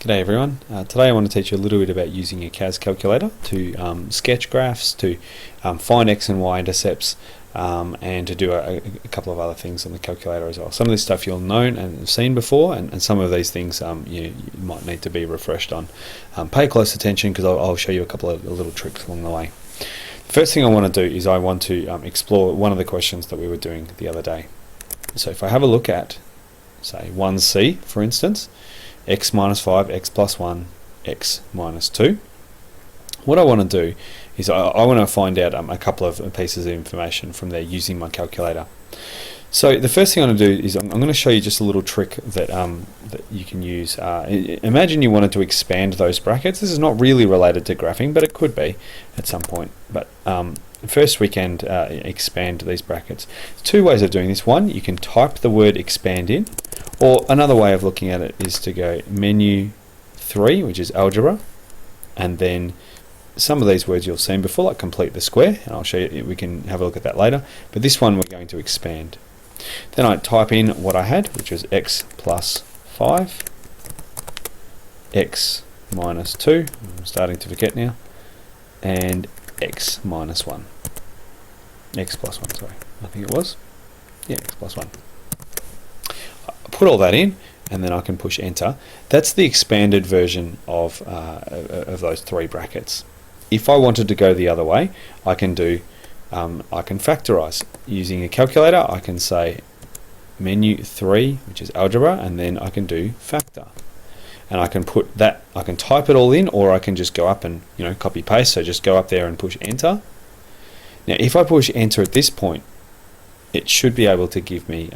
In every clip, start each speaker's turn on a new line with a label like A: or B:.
A: G'day everyone. Today I want to teach you a little bit about using a CAS calculator to sketch graphs, to find x and y intercepts, and to do a couple of other things on the calculator as well. Some of this stuff you'll know and have seen before, and some of these things you might need to be refreshed on. Pay close attention because I'll show you a couple of little tricks along the way. The first thing I want to do is I want to explore one of the questions that we were doing the other day. So if I have a look at, say, 1c, for instance, x minus 5, x plus 1, x minus 2. What I want to do is I want to find out a couple of pieces of information from there using my calculator. So the first thing I'm going to do is I'm going to show you just a little trick that you can use. Imagine you wanted to expand those brackets. This is not really related to graphing, but it could be at some point. But first we can expand these brackets. There's two ways of doing this. One, you can type the word expand in, or another way of looking at it is to go menu 3, which is algebra, and then some of these words you've seen before, like complete the square, and I'll show you, we can have a look at that later, but this one we're going to expand. Then I type in what I had, which was x plus 5, x minus 2, I'm starting to forget now, and x minus 1. X plus 1, sorry, I think it was. Yeah, x plus 1. Put all that in, and then I can push enter. That's the expanded version of those three brackets. If I wanted to go the other way, I can do I can factorize using a calculator. I can say menu 3, which is algebra, and then I can do factor, and I can put that, I can type it all in, or I can just go up and copy paste. So just go up there and push enter. Now if I push enter at this point, it should be able to give me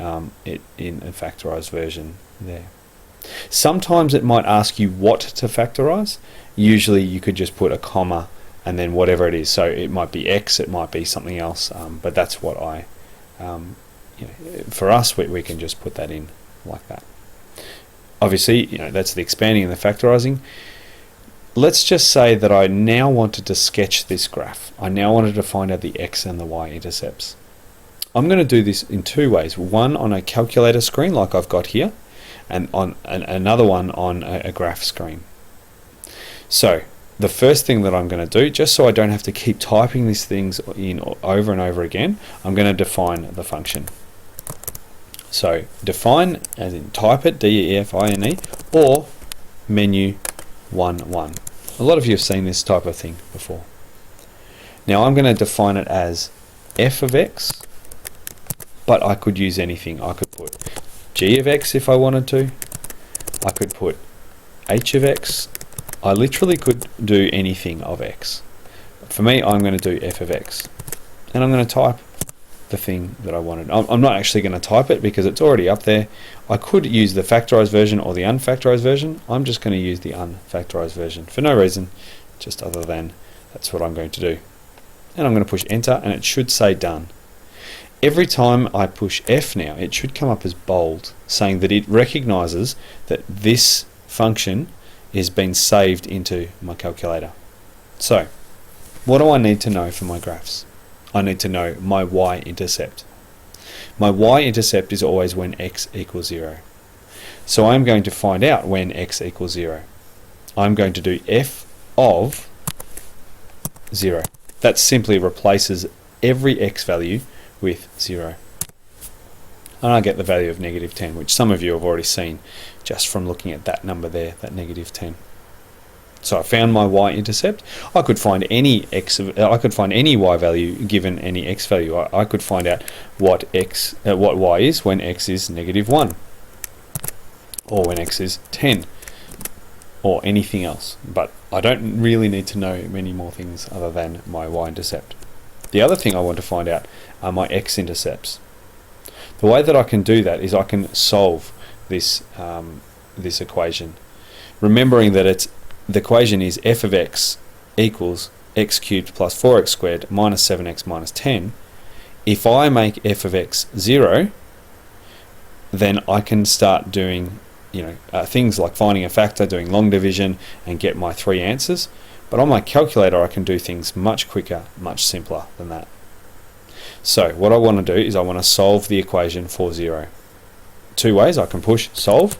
A: it in a factorized version there. Sometimes it might ask you what to factorize. Usually you could just put a comma and then whatever it is. So it might be x, it might be something else, but that's what I, for us, we can just put that in like that. Obviously, that's the expanding and the factorizing. Let's just say that I now wanted to sketch this graph. I now wanted to find out the x and the y intercepts. I'm going to do this in two ways. One on a calculator screen like I've got here, and on another one on a graph screen. So the first thing that I'm going to do, just so I don't have to keep typing these things in over and over again, I'm going to define the function. So define as in type it, D-E-F-I-N-E, or menu 1, 1. A lot of you have seen this type of thing before. Now I'm going to define it as f of x, but I could use anything. I could put g of x if I wanted to. I could put h of x. I literally could do anything of x. But for me, I'm going to do f of x. And I'm going to type the thing that I wanted. I'm not actually going to type it because it's already up there. I could use the factorized version or the unfactorized version. I'm just going to use the unfactorized version for no reason, just other than that's what I'm going to do. And I'm going to push enter, and it should say done. Every time I push F now, it should come up as bold, saying that it recognizes that this function is being saved into my calculator. So, what do I need to know for my graphs? I need to know my y-intercept. My y-intercept is always when x equals 0. So I'm going to find out when x equals 0. I'm going to do f of 0. That simply replaces every x value with 0. And I get the value of negative 10, which some of you have already seen just from looking at that number there, that negative 10. So I found my y-intercept. I could find any I could find any y value given any x value. I could find out what y is when x is negative 1, or when x is 10, or anything else. But I don't really need to know many more things other than my y-intercept. The other thing I want to find out are my x-intercepts. The way that I can do that is I can solve this this equation, remembering that the equation is f of x equals x cubed plus 4x squared minus 7x minus 10. If I make f of x 0, then I can start doing things like finding a factor, doing long division, and get my 3 answers. But on my calculator I can do things much quicker, much simpler than that. So what I want to do is I want to solve the equation for 0. Two ways. I can push solve,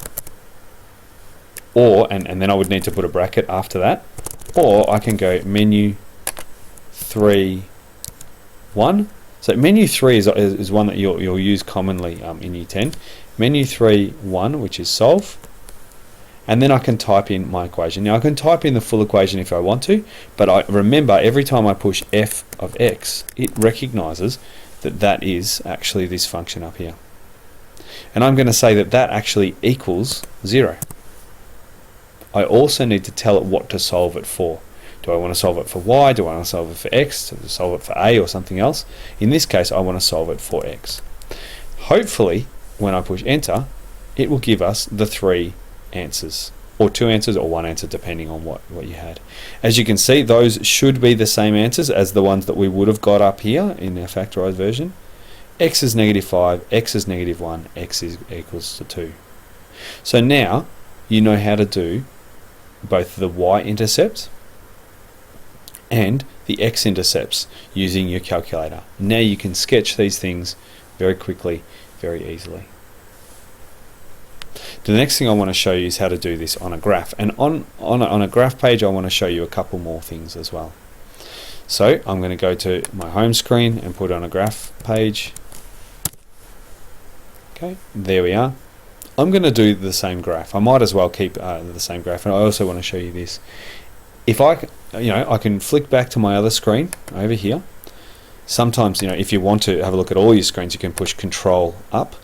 A: or and then I would need to put a bracket after that, or I can go menu 3 1. So menu 3 is one that you'll use commonly in year 10. Menu 3 1, which is solve, and then I can type in my equation. Now I can type in the full equation if I want to, but I remember every time I push f of x, it recognizes that that is actually this function up here, and I'm going to say that that actually equals 0. I also need to tell it what to solve it for. Do I want to solve it for y? Do I want to solve it for x? Do I solve it for a or something else? In this case, I want to solve it for x. Hopefully, when I push enter, it will give us the 3 answers, or 2 answers, or 1 answer, depending on what you had. As you can see, those should be the same answers as the ones that we would have got up here in our factorized version. X is -5, x is -1, x is equals to 2. So now you know how to do both the y-intercept and the x-intercepts using your calculator. Now you can sketch these things very quickly, very easily. The next thing I want to show you is how to do this on a graph, and on a graph page I want to show you a couple more things as well. So I'm going to go to my home screen and put on a graph page. Okay, there we are. I'm going to do the same graph. I might as well keep the same graph, and I also want to show you this. If I can flick back to my other screen over here. Sometimes, if you want to have a look at all your screens, you can push Control up.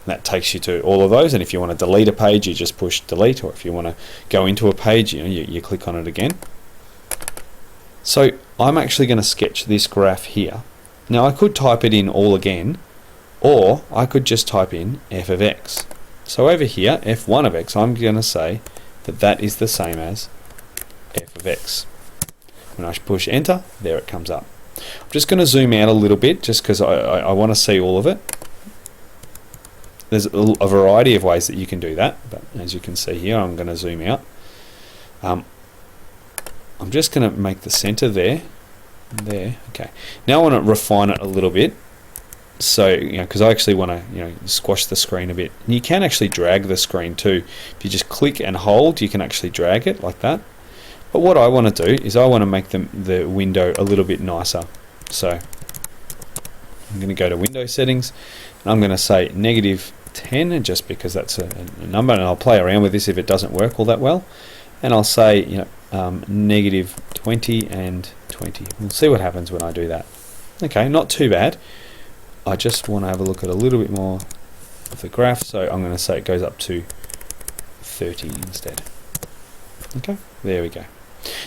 A: That takes you to all of those, and if you want to delete a page, you just push delete, or if you want to go into a page, you click on it again. So I'm actually going to sketch this graph here. Now I could type it in all again, or I could just type in f of x. So over here, f1 of x, I'm going to say that that is the same as f of x. When I push enter, there it comes up. I'm just going to zoom out a little bit, just because I want to see all of it. There's a variety of ways that you can do that, but as you can see here, I'm going to zoom out. I'm just going to make the center there. Okay. Now I want to refine it a little bit. So, because I actually want to, squash the screen a bit. And you can actually drag the screen too. If you just click and hold, you can actually drag it like that. But what I want to do is I want to make the window a little bit nicer. So I'm going to go to window settings, and I'm going to say -10, just because that's a number, and I'll play around with this if it doesn't work all that well. And I'll say -20 and 20. We'll see what happens when I do that. Okay, not too bad. I just want to have a look at a little bit more of the graph, so I'm going to say it goes up to 30 instead. Okay, there we go.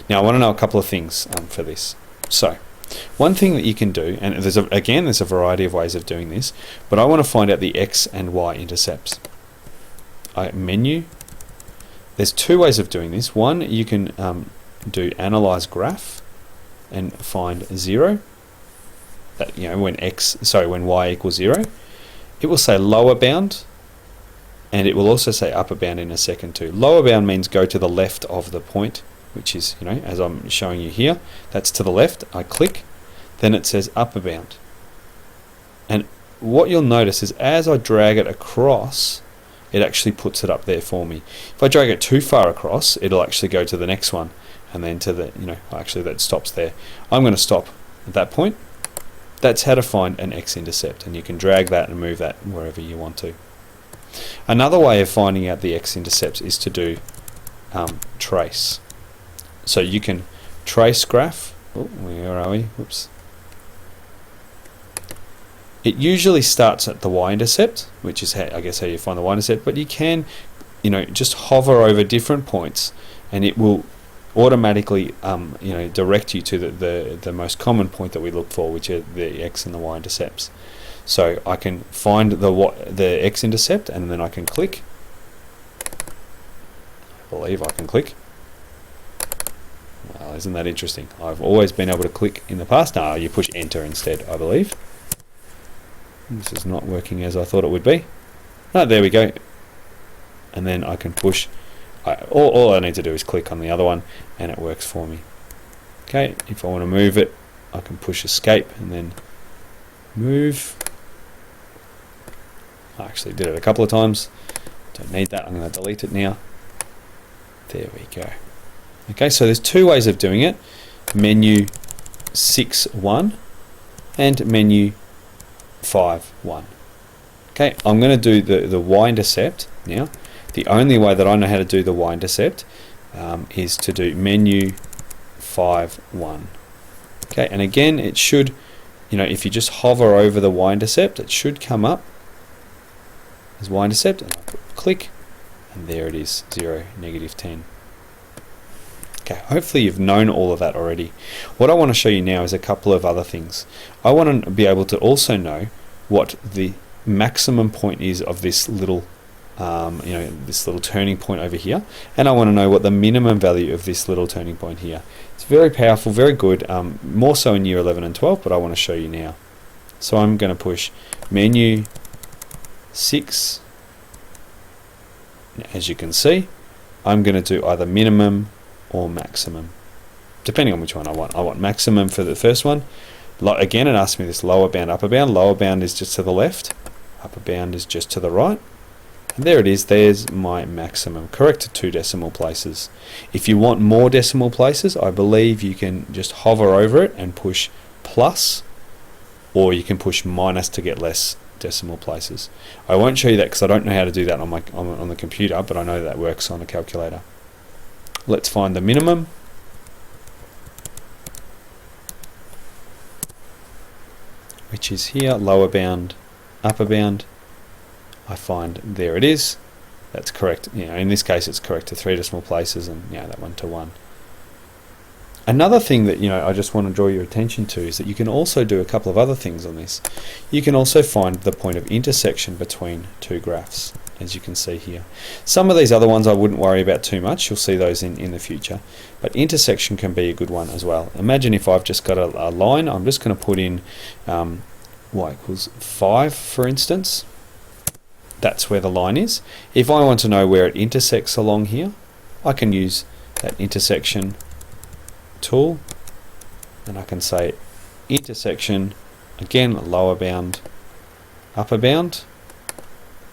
A: Now I want to know a couple of things for this. So one thing that you can do, and there's a variety of ways of doing this, but I want to find out the x and y intercepts. Menu. There's 2 ways of doing this. One, you can do analyze graph and find 0. That when y equals 0, it will say lower bound, and it will also say upper bound in a second too. Lower bound means go to the left of the point, which is, as I'm showing you here, that's to the left. I click, then it says upper bound. And what you'll notice is as I drag it across, it actually puts it up there for me. If I drag it too far across, it'll actually go to the next one, and then to the, actually that stops there. I'm going to stop at that point. That's how to find an x-intercept, and you can drag that and move that wherever you want to. Another way of finding out the x-intercepts is to do trace. So you can trace graph. Oh, where are we? Whoops. It usually starts at the y-intercept, which is how you find the y-intercept, but you can just hover over different points, and it will automatically direct you to the most common point that we look for, which are the x and the y intercepts. So I can find the x intercept, and then I can click. I believe I can click. Well, isn't that interesting? I've always been able to click in the past. No, you push enter instead, I believe. This is not working as I thought it would be. Oh, there we go. And then I can push. All I need to do is click on the other one, and it works for me. Okay, if I want to move it, I can push escape and then move. I actually did it a couple of times. Don't need that. I'm going to delete it now. There we go. Okay, so there's two ways of doing it. Menu 6, 1 and menu 5, 1. Okay, I'm going to do the y-intercept now. The only way that I know how to do the y-intercept is to do menu 5, 1. Okay, and again, it should, if you just hover over the y-intercept, it should come up as y-intercept, and I click, and there it is, 0, -10. Okay, hopefully you've known all of that already. What I want to show you now is a couple of other things. I want to be able to also know what the maximum point is of this little this little turning point over here, and I want to know what the minimum value of this little turning point here. It's very powerful, very good, more so in year 11 and 12, but I want to show you now. So I'm going to push menu 6. As you can see, I'm going to do either minimum or maximum, depending on which one I want. I want maximum for the first one. Again, it asks me this lower bound, upper bound. Lower bound is just to the left, upper bound is just to the right. And there it is, there's my maximum, correct to 2 decimal places. If you want more decimal places, I believe you can just hover over it and push plus, or you can push minus to get less decimal places. I won't show you that because I don't know how to do that on the computer, but I know that works on a calculator. Let's find the minimum. Which is here, lower bound, upper bound. I find there it is. That's correct. In this case it's correct to 3 decimal places, and that one to 1. Another thing that I just want to draw your attention to is that you can also do a couple of other things on this. You can also find the point of intersection between two graphs, as you can see here. Some of these other ones I wouldn't worry about too much. You'll see those in the future. But intersection can be a good one as well. Imagine if I've just got a line. I'm just going to put in y equals 5, for instance. That's where the line is. If I want to know where it intersects along here, I can use that intersection tool, and I can say intersection, again lower bound, upper bound.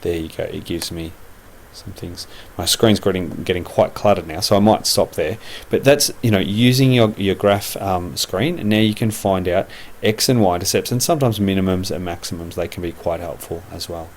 A: There you go, it gives me some things. My screen's getting quite cluttered now, so I might stop there. But that's using your graph screen, and now you can find out x and y intercepts, and sometimes minimums and maximums. They can be quite helpful as well.